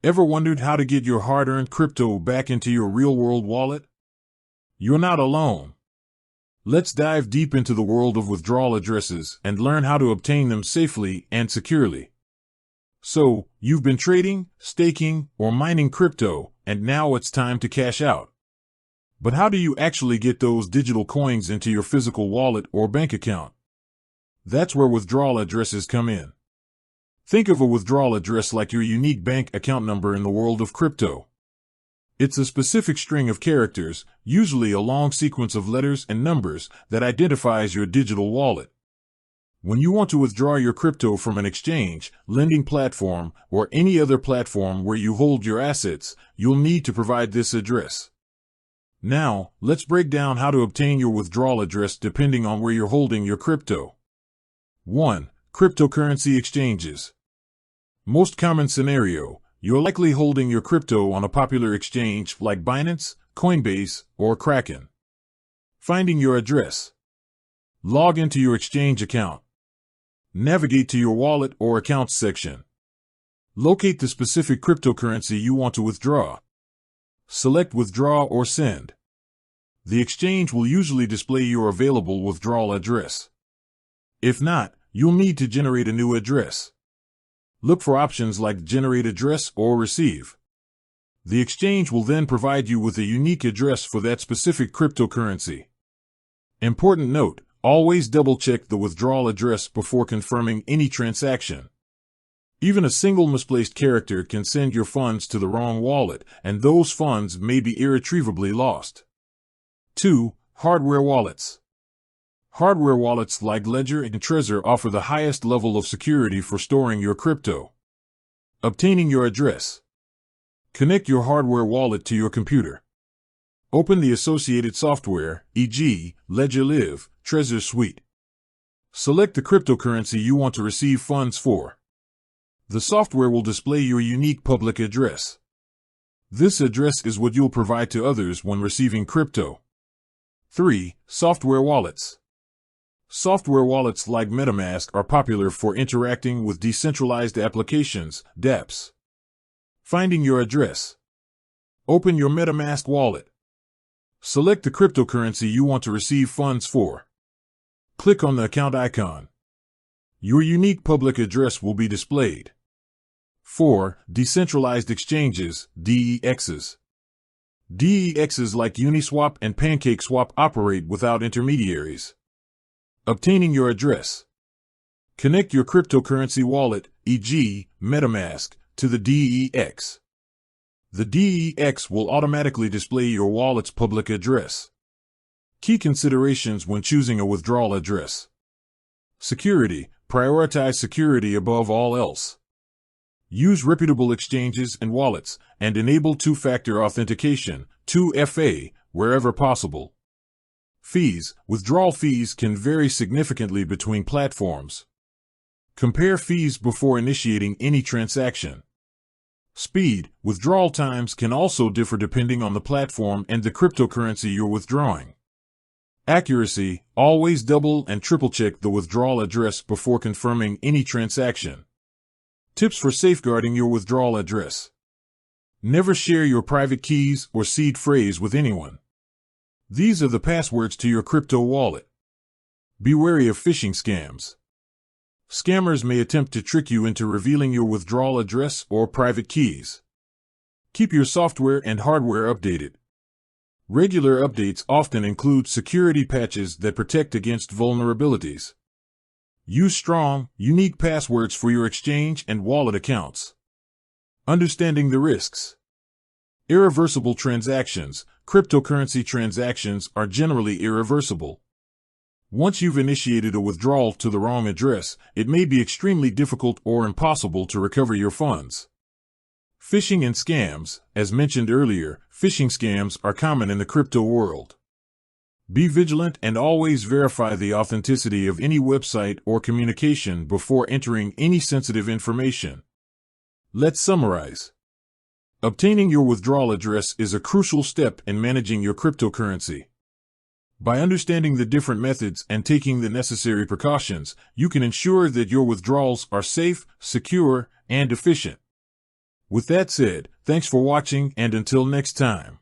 Ever wondered how to get your hard-earned crypto back into your real-world wallet? You're not alone. Let's dive deep into the world of withdrawal addresses and learn how to obtain them safely and securely. So, you've been trading, staking, or mining crypto, and now it's time to cash out. But how do you actually get those digital coins into your physical wallet or bank account? That's where withdrawal addresses come in. Think of a withdrawal address like your unique bank account number in the world of crypto. It's a specific string of characters, usually a long sequence of letters and numbers, that identifies your digital wallet. When you want to withdraw your crypto from an exchange, lending platform, or any other platform where you hold your assets, you'll need to provide this address. Now, let's break down how to obtain your withdrawal address depending on where you're holding your crypto. 1. Cryptocurrency exchanges. Most common scenario, you're likely holding your crypto on a popular exchange like Binance, Coinbase, or Kraken. Finding your address. Log into your exchange account. Navigate to your wallet or accounts section. Locate the specific cryptocurrency you want to withdraw. Select Withdraw or Send. The exchange will usually display your available withdrawal address. If not, you'll need to generate a new address. Look for options like Generate Address or Receive. The exchange will then provide you with a unique address for that specific cryptocurrency. Important note, always double-check the withdrawal address before confirming any transaction. Even a single misplaced character can send your funds to the wrong wallet, and those funds may be irretrievably lost. 2. Hardware wallets. Hardware wallets like Ledger and Trezor offer the highest level of security for storing your crypto. Obtaining your address. Connect your hardware wallet to your computer. Open the associated software, e.g., Ledger Live, Trezor Suite. Select the cryptocurrency you want to receive funds for. The software will display your unique public address. This address is what you'll provide to others when receiving crypto. 3. Software wallets. Software wallets like MetaMask are popular for interacting with decentralized applications, dApps. Finding your address. Open your MetaMask wallet. Select the cryptocurrency you want to receive funds for. Click on the account icon. Your unique public address will be displayed. 4. Decentralized exchanges, DEXs. DEXs like Uniswap and PancakeSwap operate without intermediaries. Obtaining your address. Connect your cryptocurrency wallet, e.g., MetaMask, to the DEX. The DEX will automatically display your wallet's public address. Key considerations when choosing a withdrawal address. Security. Prioritize security above all else. Use reputable exchanges and wallets, and enable two-factor authentication, 2FA, wherever possible. Fees. Withdrawal fees can vary significantly between platforms. Compare fees before initiating any transaction. Speed. Withdrawal times can also differ depending on the platform and the cryptocurrency you're withdrawing. Accuracy. Always double and triple check the withdrawal address before confirming any transaction. Tips for safeguarding your withdrawal address. Never share your private keys or seed phrase with anyone. These are the passwords to your crypto wallet. Be wary of phishing scams. Scammers may attempt to trick you into revealing your withdrawal address or private keys. Keep your software and hardware updated. Regular updates often include security patches that protect against vulnerabilities. Use strong, unique passwords for your exchange and wallet accounts. Understanding the risks. Irreversible transactions. Cryptocurrency transactions are generally irreversible. Once you've initiated a withdrawal to the wrong address, it may be extremely difficult or impossible to recover your funds. Phishing and scams. As mentioned earlier, phishing scams are common in the crypto world. Be vigilant and always verify the authenticity of any website or communication before entering any sensitive information. Let's summarize. Obtaining your withdrawal address is a crucial step in managing your cryptocurrency. By understanding the different methods and taking the necessary precautions, you can ensure that your withdrawals are safe, secure, and efficient. With that said, thanks for watching, and until next time.